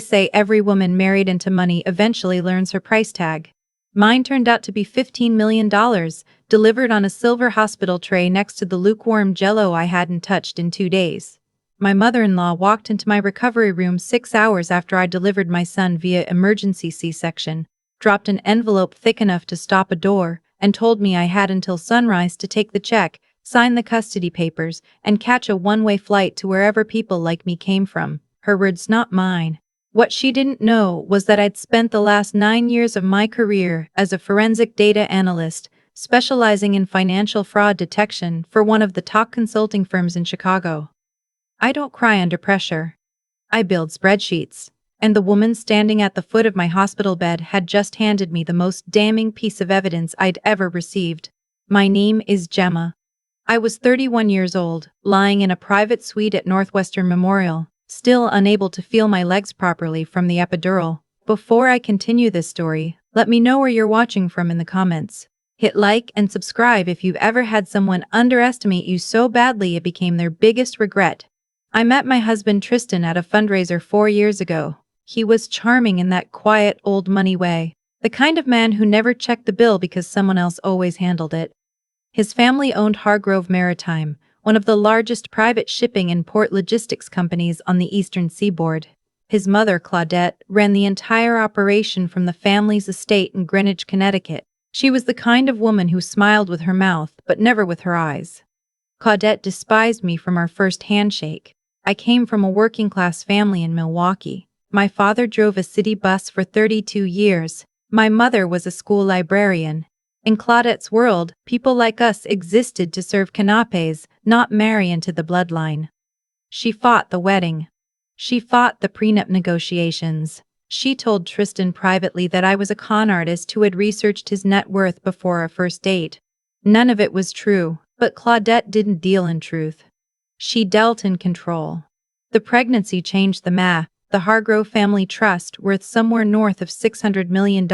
Say every woman married into money eventually learns her price tag. Mine turned out to be $15 million, delivered on a silver hospital tray next to the lukewarm jello I hadn't touched in 2 days. My mother-in-law walked into my recovery room 6 hours after I delivered my son via emergency C-section, dropped an envelope thick enough to stop a door, and told me I had until sunrise to take the check, sign the custody papers, and catch a one-way flight to wherever people like me came from. Her words, not mine. What she didn't know was that I'd spent the last 9 years of my career as a forensic data analyst, specializing in financial fraud detection for one of the top consulting firms in Chicago. I don't cry under pressure. I build spreadsheets. And the woman standing at the foot of my hospital bed had just handed me the most damning piece of evidence I'd ever received. My name is Gemma. I was 31 years old, lying in a private suite at Northwestern Memorial, still unable to feel my legs properly from the epidural. Before I continue this story, let me know where you're watching from in the comments. Hit like and subscribe if you've ever had someone underestimate you so badly it became their biggest regret. I met my husband Tristan at a fundraiser 4 years ago. He was charming in that quiet, old money way, the kind of man who never checked the bill because someone else always handled it. His family owned Hargrove Maritime, one of the largest private shipping and port logistics companies on the eastern seaboard. His mother, Claudette, ran the entire operation from the family's estate in Greenwich, Connecticut. She was the kind of woman who smiled with her mouth but never with her eyes. Claudette despised me from our first handshake. I came from a working-class family in Milwaukee. My father drove a city bus for 32 years. My mother was a school librarian. In Claudette's world, people like us existed to serve canapes, not marry into the bloodline. She fought the wedding. She fought the prenup negotiations. She told Tristan privately that I was a con artist who had researched his net worth before our first date. None of it was true, but Claudette didn't deal in truth. She dealt in control. The pregnancy changed the math. The Hargrove family trust, worth somewhere north of $600 million,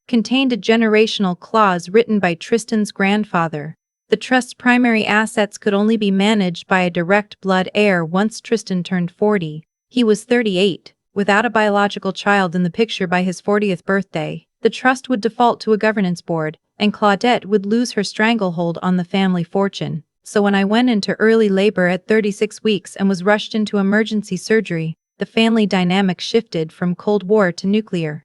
contained a generational clause written by Tristan's grandfather. The trust's primary assets could only be managed by a direct blood heir once Tristan turned 40. He was 38, without a biological child in the picture by his 40th birthday. The trust would default to a governance board, and Claudette would lose her stranglehold on the family fortune. So when I went into early labor at 36 weeks and was rushed into emergency surgery, the family dynamic shifted from Cold War to nuclear.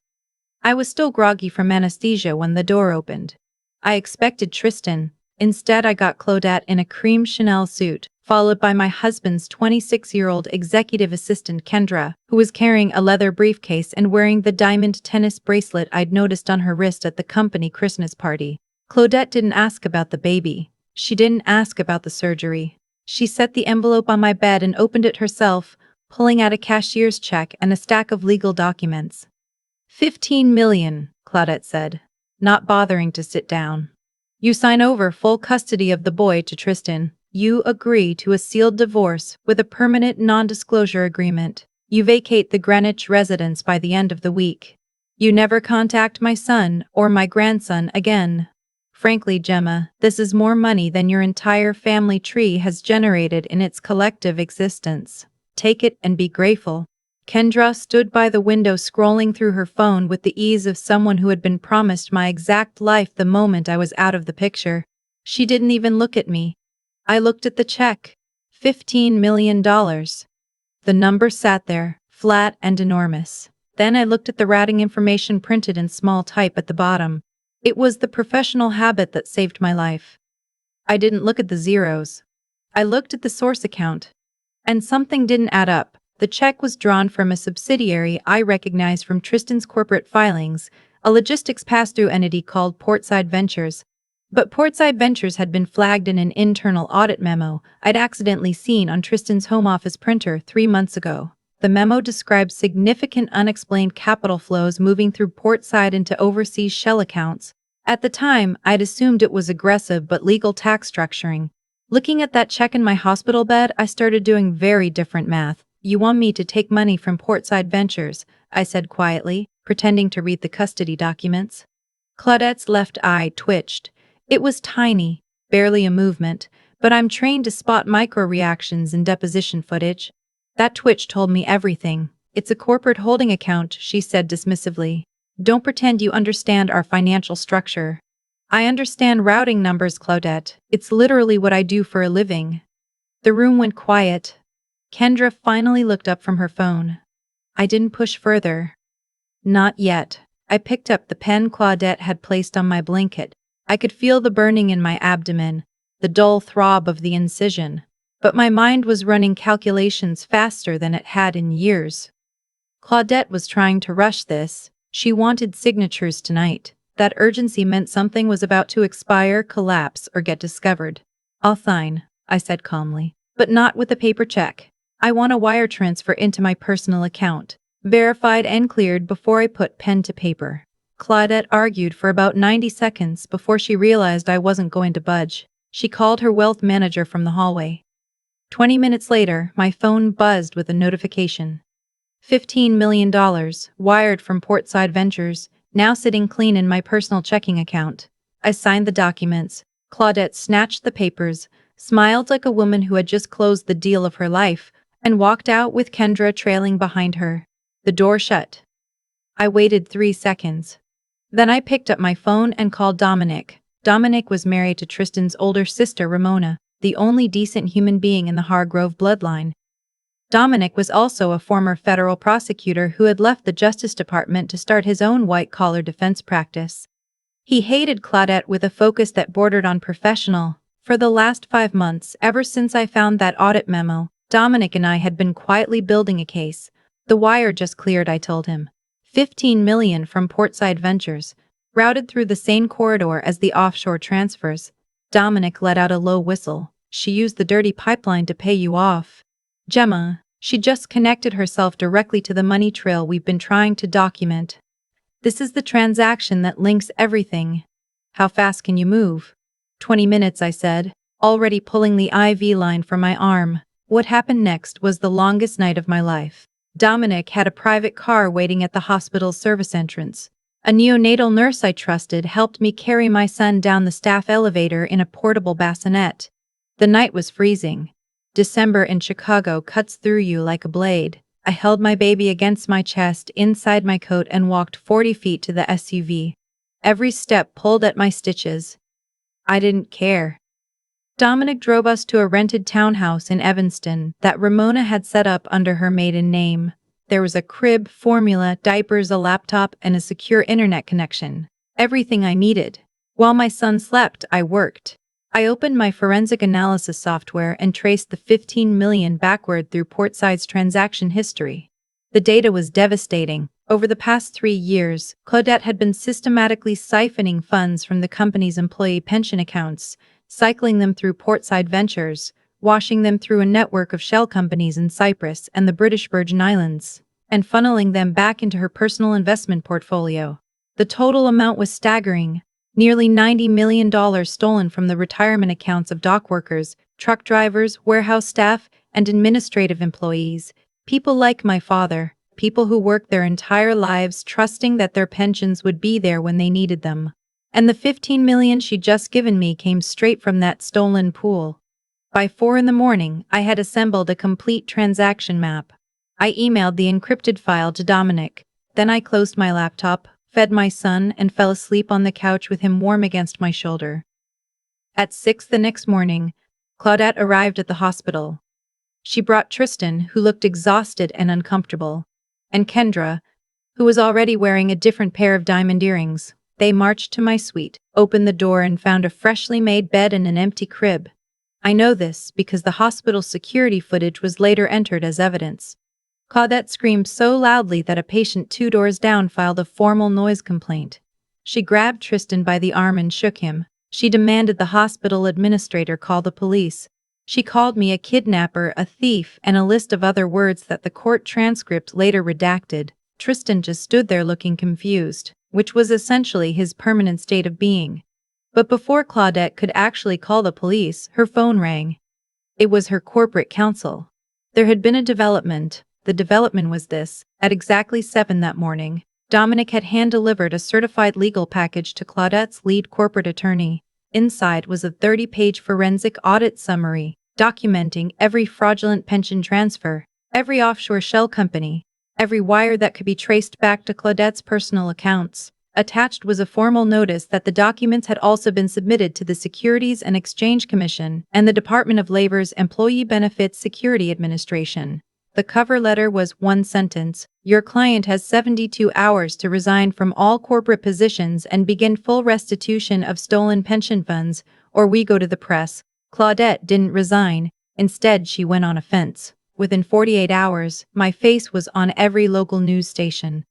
I was still groggy from anesthesia when the door opened. I expected Tristan. Instead, I got Claudette in a cream Chanel suit, followed by my husband's 26-year-old executive assistant Kendra, who was carrying a leather briefcase and wearing the diamond tennis bracelet I'd noticed on her wrist at the company Christmas party. Claudette didn't ask about the baby. She didn't ask about the surgery. She set the envelope on my bed and opened it herself, pulling out a cashier's check and a stack of legal documents. $15 million, Claudette said, not bothering to sit down. You sign over full custody of the boy to Tristan. You agree to a sealed divorce with a permanent non-disclosure agreement. You vacate the Greenwich residence by the end of the week. You never contact my son or my grandson again. Frankly, Gemma, this is more money than your entire family tree has generated in its collective existence. Take it and be grateful. Kendra stood by the window scrolling through her phone with the ease of someone who had been promised my exact life the moment I was out of the picture. She didn't even look at me. I looked at the check. $15 million. The number sat there, flat and enormous. Then I looked at the routing information printed in small type at the bottom. It was the professional habit that saved my life. I didn't look at the zeros. I looked at the source account. And something didn't add up. The check was drawn from a subsidiary I recognized from Tristan's corporate filings, a logistics pass-through entity called Portside Ventures. But Portside Ventures had been flagged in an internal audit memo I'd accidentally seen on Tristan's home office printer 3 months ago. The memo described significant unexplained capital flows moving through Portside into overseas shell accounts. At the time, I'd assumed it was aggressive but legal tax structuring. Looking at that check in my hospital bed, I started doing very different math. You want me to take money from Portside Ventures, I said quietly, pretending to read the custody documents. Claudette's left eye twitched. It was tiny, barely a movement, but I'm trained to spot micro-reactions in deposition footage. That twitch told me everything. It's a corporate holding account, she said dismissively. Don't pretend you understand our financial structure. I understand routing numbers, Claudette. It's literally what I do for a living. The room went quiet. Kendra finally looked up from her phone. I didn't push further. Not yet. I picked up the pen Claudette had placed on my blanket. I could feel the burning in my abdomen, the dull throb of the incision. But my mind was running calculations faster than it had in years. Claudette was trying to rush this. She wanted signatures tonight. That urgency meant something was about to expire, collapse, or get discovered. I'll sign, I said calmly, but not with a paper check. I want a wire transfer into my personal account, verified and cleared before I put pen to paper. Claudette argued for about 90 seconds before she realized I wasn't going to budge. She called her wealth manager from the hallway. 20 minutes later, my phone buzzed with a notification. $15 million, wired from Portside Ventures, now sitting clean in my personal checking account. I signed the documents. Claudette snatched the papers, smiled like a woman who had just closed the deal of her life, and walked out with Kendra trailing behind her. The door shut. I waited 3 seconds. Then I picked up my phone and called Dominic. Dominic was married to Tristan's older sister, Ramona, the only decent human being in the Hargrove bloodline. Dominic was also a former federal prosecutor who had left the Justice Department to start his own white-collar defense practice. He hated Claudette with a focus that bordered on professional. For the last 5 months, ever since I found that audit memo, Dominic and I had been quietly building a case. The wire just cleared, I told him. $15 million from Portside Ventures, routed through the same corridor as the offshore transfers. Dominic let out a low whistle. She used the dirty pipeline to pay you off. Gemma, she just connected herself directly to the money trail we've been trying to document. This is the transaction that links everything. How fast can you move? 20 minutes, I said, already pulling the IV line from my arm. What happened next was the longest night of my life. Dominic had a private car waiting at the hospital's service entrance. A neonatal nurse I trusted helped me carry my son down the staff elevator in a portable bassinet. The night was freezing. December in Chicago cuts through you like a blade. I held my baby against my chest inside my coat and walked 40 feet to the SUV. Every step pulled at my stitches. I didn't care. Dominic drove us to a rented townhouse in Evanston that Ramona had set up under her maiden name. There was a crib, formula, diapers, a laptop, and a secure internet connection. Everything I needed. While my son slept, I worked. I opened my forensic analysis software and traced the $15 million backward through Portside's transaction history. The data was devastating. Over the past 3 years, Claudette had been systematically siphoning funds from the company's employee pension accounts, cycling them through Portside Ventures, washing them through a network of shell companies in Cyprus and the British Virgin Islands, and funneling them back into her personal investment portfolio. The total amount was staggering. Nearly $90 million stolen from the retirement accounts of dock workers, truck drivers, warehouse staff, and administrative employees. People like my father, people who worked their entire lives trusting that their pensions would be there when they needed them. And the $15 million she'd just given me came straight from that stolen pool. By 4 in the morning, I had assembled a complete transaction map. I emailed the encrypted file to Dominic. Then I closed my laptop, fed my son, and fell asleep on the couch with him warm against my shoulder. At 6 the next morning, Claudette arrived at the hospital. She brought Tristan, who looked exhausted and uncomfortable, and Kendra, who was already wearing a different pair of diamond earrings. They marched to my suite, opened the door, and found a freshly made bed and an empty crib. I know this because the hospital's security footage was later entered as evidence. Claudette screamed so loudly that a patient 2 doors down filed a formal noise complaint. She grabbed Tristan by the arm and shook him. She demanded the hospital administrator call the police. She called me a kidnapper, a thief, and a list of other words that the court transcript later redacted. Tristan just stood there looking confused, which was essentially his permanent state of being. But before Claudette could actually call the police, her phone rang. It was her corporate counsel. There had been a development. The development was this: at exactly 7 that morning, Dominic had hand-delivered a certified legal package to Claudette's lead corporate attorney. Inside was a 30-page forensic audit summary, documenting every fraudulent pension transfer, every offshore shell company, every wire that could be traced back to Claudette's personal accounts. Attached was a formal notice that the documents had also been submitted to the Securities and Exchange Commission and the Department of Labor's Employee Benefits Security Administration. The cover letter was one sentence: "Your client has 72 hours to resign from all corporate positions and begin full restitution of stolen pension funds, or we go to the press." Claudette didn't resign. Instead, she went on offense. Within 48 hours, my face was on every local news station.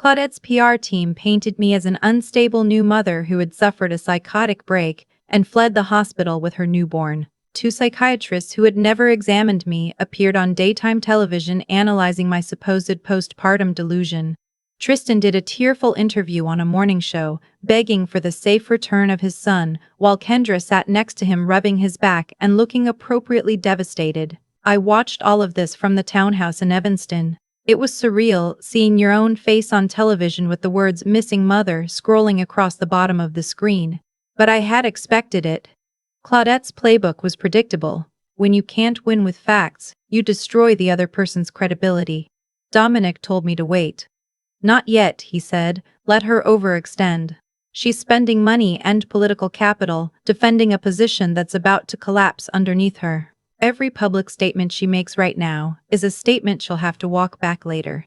Claudette's PR team painted me as an unstable new mother who had suffered a psychotic break and fled the hospital with her newborn. Two psychiatrists who had never examined me appeared on daytime television analyzing my supposed postpartum delusion. Tristan did a tearful interview on a morning show, begging for the safe return of his son, while Kendra sat next to him rubbing his back and looking appropriately devastated. I watched all of this from the townhouse in Evanston. It was surreal, seeing your own face on television with the words "missing mother" scrolling across the bottom of the screen. But I had expected it. Claudette's playbook was predictable. When you can't win with facts, you destroy the other person's credibility. Dominic told me to wait. "Not yet," he said, "let her overextend. She's spending money and political capital, defending a position that's about to collapse underneath her. Every public statement she makes right now is a statement she'll have to walk back later."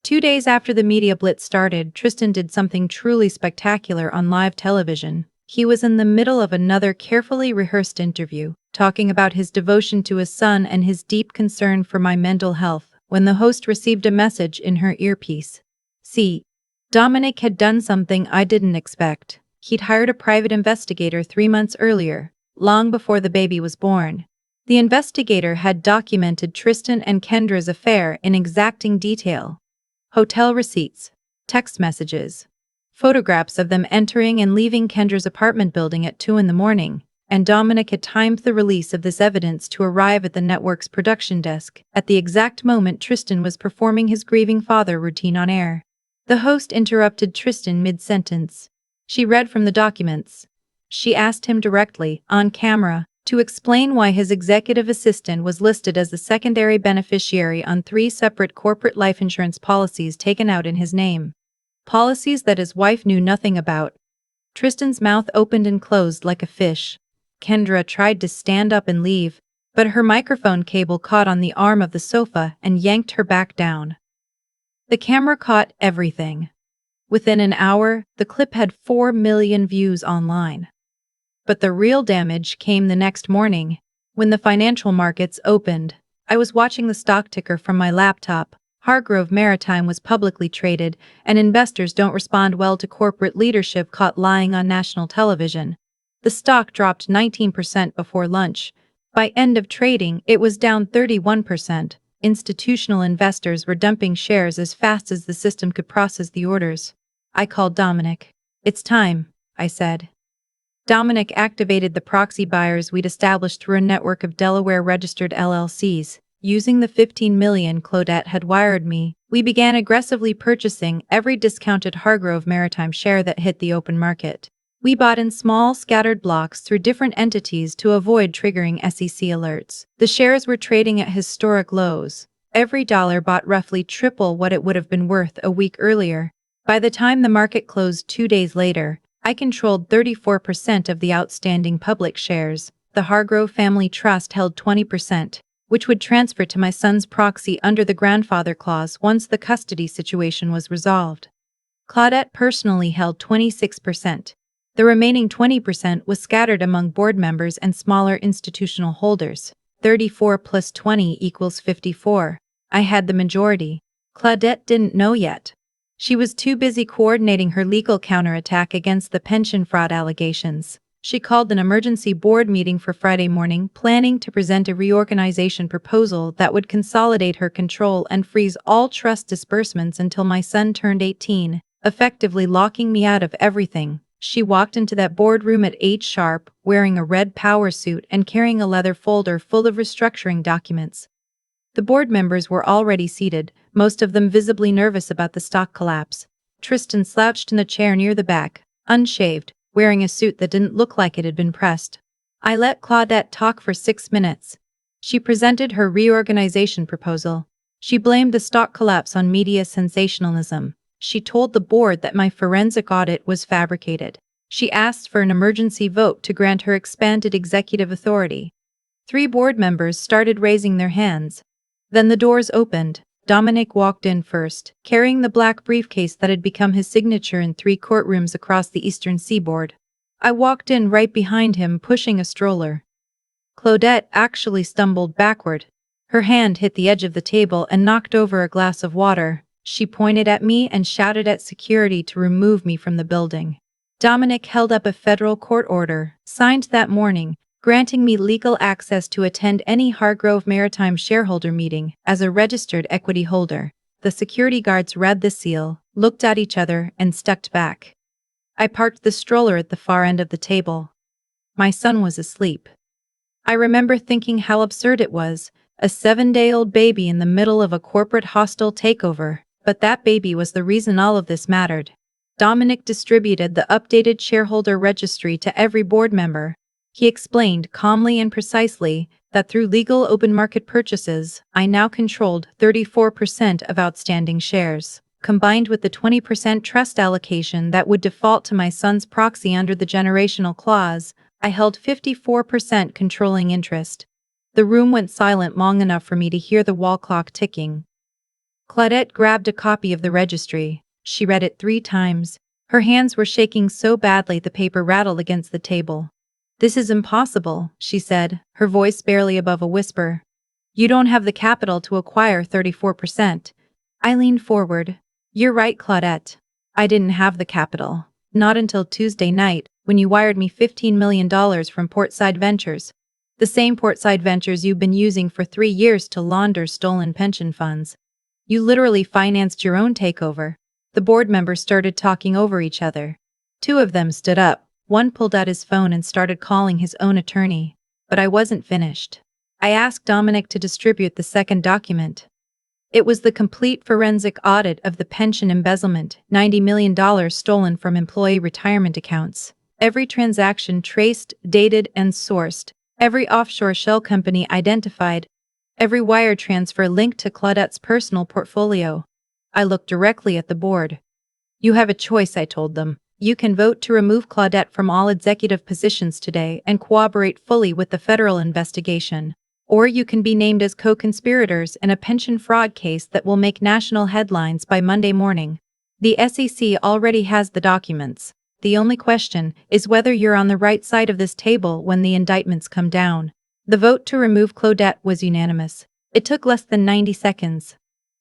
2 days after the media blitz started, Tristan did something truly spectacular on live television. He was in the middle of another carefully rehearsed interview, talking about his devotion to his son and his deep concern for my mental health, when the host received a message in her earpiece. See, Dominic had done something I didn't expect. He'd hired a private investigator 3 months earlier, long before the baby was born. The investigator had documented Tristan and Kendra's affair in exacting detail. Hotel receipts, text messages, photographs of them entering and leaving Kendra's apartment building at 2 in the morning, and Dominic had timed the release of this evidence to arrive at the network's production desk at the exact moment Tristan was performing his grieving father routine on air. The host interrupted Tristan mid-sentence. She read from the documents. She asked him directly, on camera, to explain why his executive assistant was listed as the secondary beneficiary on 3 separate corporate life insurance policies taken out in his name. Policies that his wife knew nothing about. Tristan's mouth opened and closed like a fish. Kendra tried to stand up and leave, but her microphone cable caught on the arm of the sofa and yanked her back down. The camera caught everything. Within an hour, the clip had 4 million views online. But the real damage came the next morning. When the financial markets opened, I was watching the stock ticker from my laptop. Hargrove Maritime was publicly traded, and investors don't respond well to corporate leadership caught lying on national television. The stock dropped 19% before lunch. By end of trading, it was down 31%. Institutional investors were dumping shares as fast as the system could process the orders. I called Dominic. "It's time," I said. Dominic activated the proxy buyers we'd established through a network of Delaware-registered LLCs. Using the $15 million Claudette had wired me, we began aggressively purchasing every discounted Hargrove Maritime share that hit the open market. We bought in small, scattered blocks through different entities to avoid triggering SEC alerts. The shares were trading at historic lows. Every dollar bought roughly triple what it would have been worth a week earlier. By the time the market closed 2 days later, I controlled 34% of the outstanding public shares. The Hargrove Family Trust held 20%, which would transfer to my son's proxy under the grandfather clause once the custody situation was resolved. Claudette personally held 26%. The remaining 20% was scattered among board members and smaller institutional holders. 34 plus 20 equals 54. I had the majority. Claudette didn't know yet. She was too busy coordinating her legal counterattack against the pension fraud allegations. She called an emergency board meeting for Friday morning, planning to present a reorganization proposal that would consolidate her control and freeze all trust disbursements until my son turned 18, effectively locking me out of everything. She walked into that boardroom at 8 sharp, wearing a red power suit and carrying a leather folder full of restructuring documents. The board members were already seated, most of them visibly nervous about the stock collapse. Tristan slouched in a chair near the back, unshaved, wearing a suit that didn't look like it had been pressed. I let Claudette talk for 6 minutes. She presented her reorganization proposal. She blamed the stock collapse on media sensationalism. She told the board that my forensic audit was fabricated. She asked for an emergency vote to grant her expanded executive authority. 3 board members started raising their hands. Then the doors opened. Dominic walked in first, carrying the black briefcase that had become his signature in 3 courtrooms across the eastern seaboard. I walked in right behind him, pushing a stroller. Claudette actually stumbled backward. Her hand hit the edge of the table and knocked over a glass of water. She pointed at me and shouted at security to remove me from the building. Dominic held up a federal court order, signed that morning, granting me legal access to attend any Hargrove Maritime shareholder meeting as a registered equity holder. The security guards read the seal, looked at each other, and stepped back. I parked the stroller at the far end of the table. My son was asleep. I remember thinking how absurd it was, a 7-day-old baby in the middle of a corporate hostile takeover, but that baby was the reason all of this mattered. Dominic distributed the updated shareholder registry to every board member. He explained calmly and precisely that through legal open market purchases, I now controlled 34% of outstanding shares. Combined with the 20% trust allocation that would default to my son's proxy under the generational clause, I held 54% controlling interest. The room went silent long enough for me to hear the wall clock ticking. Claudette grabbed a copy of the registry. She read it 3 times. Her hands were shaking so badly the paper rattled against the table. "This is impossible," she said, her voice barely above a whisper. "You don't have the capital to acquire 34%. I leaned forward. "You're right, Claudette. I didn't have the capital. Not until Tuesday night, when you wired me $15 million from Portside Ventures. The same Portside Ventures you've been using for 3 years to launder stolen pension funds. You literally financed your own takeover." The board members started talking over each other. 2 of them stood up. One pulled out his phone and started calling his own attorney. But I wasn't finished. I asked Dominic to distribute the second document. It was the complete forensic audit of the pension embezzlement, $90 million stolen from employee retirement accounts. Every transaction traced, dated, and sourced. Every offshore shell company identified. Every wire transfer linked to Claudette's personal portfolio. I looked directly at the board. "You have a choice," I told them. "You can vote to remove Claudette from all executive positions today and cooperate fully with the federal investigation. Or you can be named as co-conspirators in a pension fraud case that will make national headlines by Monday morning. The SEC already has the documents. The only question is whether you're on the right side of this table when the indictments come down." The vote to remove Claudette was unanimous. It took less than 90 seconds.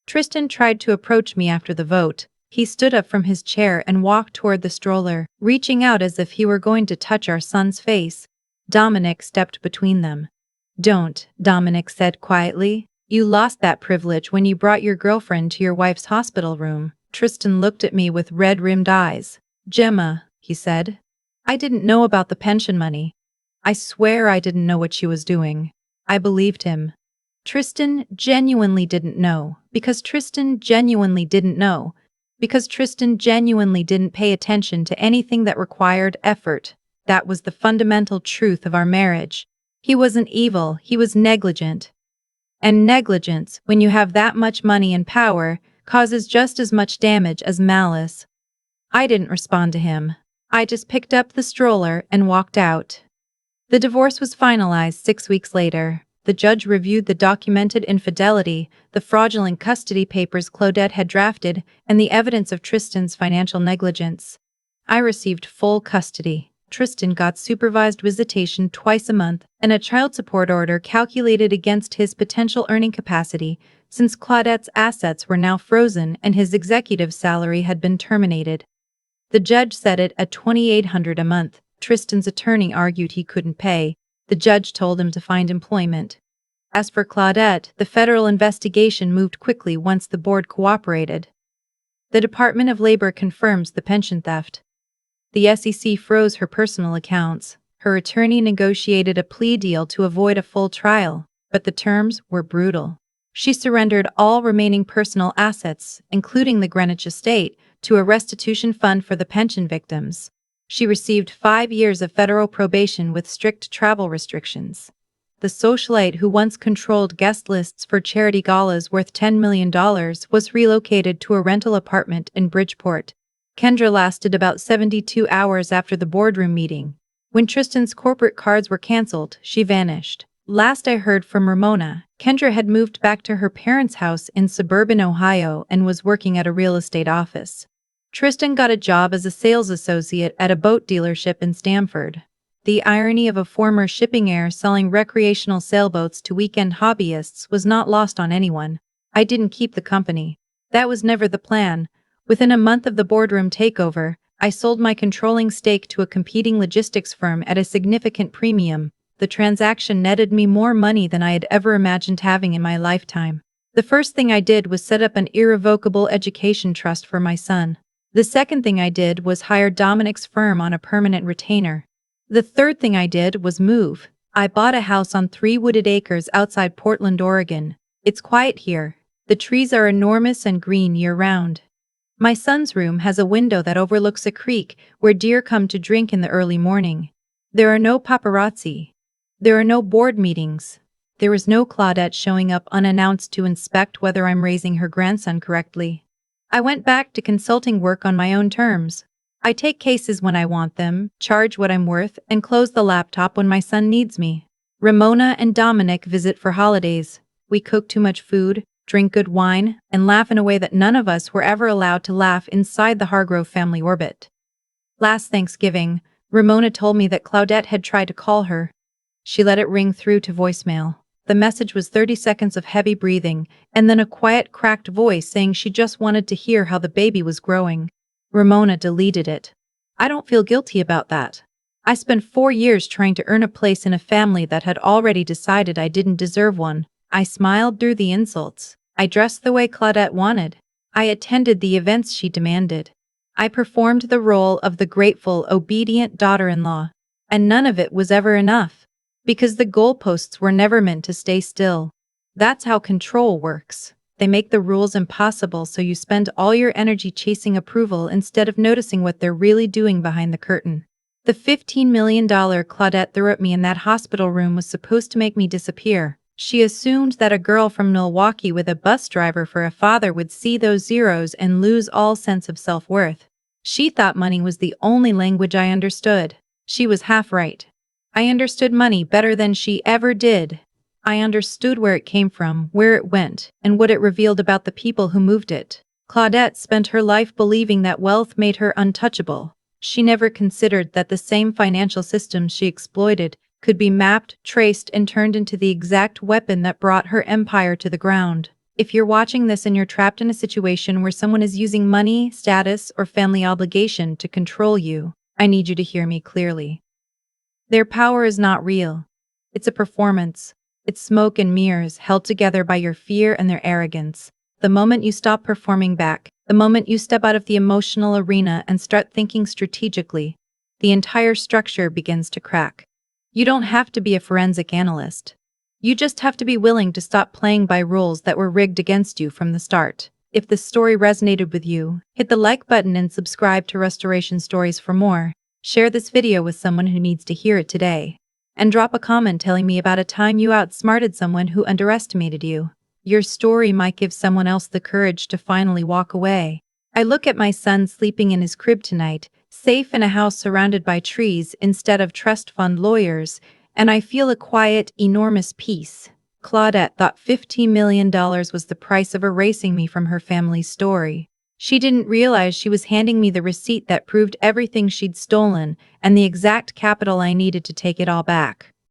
Tristan tried to approach me after the vote. He stood up from his chair and walked toward the stroller, reaching out as if he were going to touch our son's face. Dominic stepped between them. "Don't," Dominic said quietly. "You lost that privilege when you brought your girlfriend to your wife's hospital room." Tristan looked at me with red-rimmed eyes. "Gemma," he said. "I didn't know about the pension money. I swear I didn't know what she was doing." I believed him. Tristan genuinely didn't know, because Tristan genuinely didn't know, because Tristan genuinely didn't pay attention to anything that required effort. That was the fundamental truth of our marriage. He wasn't evil, he was negligent. And negligence, when you have that much money and power, causes just as much damage as malice. I didn't respond to him. I just picked up the stroller and walked out. The divorce was finalized 6 weeks later. The judge reviewed the documented infidelity, the fraudulent custody papers Claudette had drafted, and the evidence of Tristan's financial negligence. I received full custody. Tristan got supervised visitation twice a month and a child support order calculated against his potential earning capacity, since Claudette's assets were now frozen and his executive salary had been terminated. The judge set it at $2,800 a month. Tristan's attorney argued he couldn't pay. The judge told him to find employment. As for Claudette, the federal investigation moved quickly once the board cooperated. The Department of Labor confirms the pension theft. The SEC froze her personal accounts. Her attorney negotiated a plea deal to avoid a full trial, but the terms were brutal. She surrendered all remaining personal assets, including the Greenwich estate, to a restitution fund for the pension victims. She received 5 years of federal probation with strict travel restrictions. the socialite who once controlled guest lists for charity galas worth $10 million, was relocated to a rental apartment in Bridgeport. Kendra lasted about 72 hours after the boardroom meeting. When Tristan's corporate cards were canceled, she vanished. Last I heard from Ramona, Kendra had moved back to her parents' house in suburban Ohio and was working at a real estate office. Tristan got a job as a sales associate at a boat dealership in Stamford. The irony of a former shipping heir selling recreational sailboats to weekend hobbyists was not lost on anyone. I didn't keep the company. That was never the plan. Within a month of the boardroom takeover, I sold my controlling stake to a competing logistics firm at a significant premium. The transaction netted me more money than I had ever imagined having in my lifetime. The first thing I did was set up an irrevocable education trust for my son. The second thing I did was hire Dominic's firm on a permanent retainer. The third thing I did was move. I bought a house on 3 wooded acres outside Portland, Oregon. It's quiet here. The trees are enormous and green year-round. My son's room has a window that overlooks a creek where deer come to drink in the early morning. There are no paparazzi. There are no board meetings. There is no Claudette showing up unannounced to inspect whether I'm raising her grandson correctly. I went back to consulting work on my own terms. I take cases when I want them, charge what I'm worth, and close the laptop when my son needs me. Ramona and Dominic visit for holidays. We cook too much food, drink good wine, and laugh in a way that none of us were ever allowed to laugh inside the Hargrove family orbit. Last Thanksgiving, Ramona told me that Claudette had tried to call her. She let it ring through to voicemail. The message was 30 seconds of heavy breathing, and then a quiet, cracked voice saying she just wanted to hear how the baby was growing. Ramona deleted it. I don't feel guilty about that. I spent 4 years trying to earn a place in a family that had already decided I didn't deserve one. I smiled through the insults. I dressed the way Claudette wanted. I attended the events she demanded. I performed the role of the grateful, obedient daughter-in-law. And none of it was ever enough. Because the goalposts were never meant to stay still. That's how control works. They make the rules impossible so you spend all your energy chasing approval instead of noticing what they're really doing behind the curtain. The $15 million Claudette threw at me in that hospital room was supposed to make me disappear. She assumed that a girl from Milwaukee with a bus driver for a father would see those zeros and lose all sense of self-worth. She thought money was the only language I understood. She was half right. I understood money better than she ever did. I understood where it came from, where it went, and what it revealed about the people who moved it. Claudette spent her life believing that wealth made her untouchable. She never considered that the same financial systems she exploited could be mapped, traced, and turned into the exact weapon that brought her empire to the ground. If you're watching this and you're trapped in a situation where someone is using money, status, or family obligation to control you, I need you to hear me clearly. Their power is not real. It's a performance. It's smoke and mirrors held together by your fear and their arrogance. The moment you stop performing back, the moment you step out of the emotional arena and start thinking strategically, the entire structure begins to crack. You don't have to be a forensic analyst. You just have to be willing to stop playing by rules that were rigged against you from the start. If this story resonated with you, hit the like button and subscribe to Restoration Stories for more. Share this video with someone who needs to hear it today. And drop a comment telling me about a time you outsmarted someone who underestimated you. Your story might give someone else the courage to finally walk away. I look at my son sleeping in his crib tonight, safe in a house surrounded by trees instead of trust fund lawyers, and I feel a quiet, enormous peace. Claudette thought $15 million was the price of erasing me from her family's story. She didn't realize she was handing me the receipt that proved everything she'd stolen and the exact capital I needed to take it all back.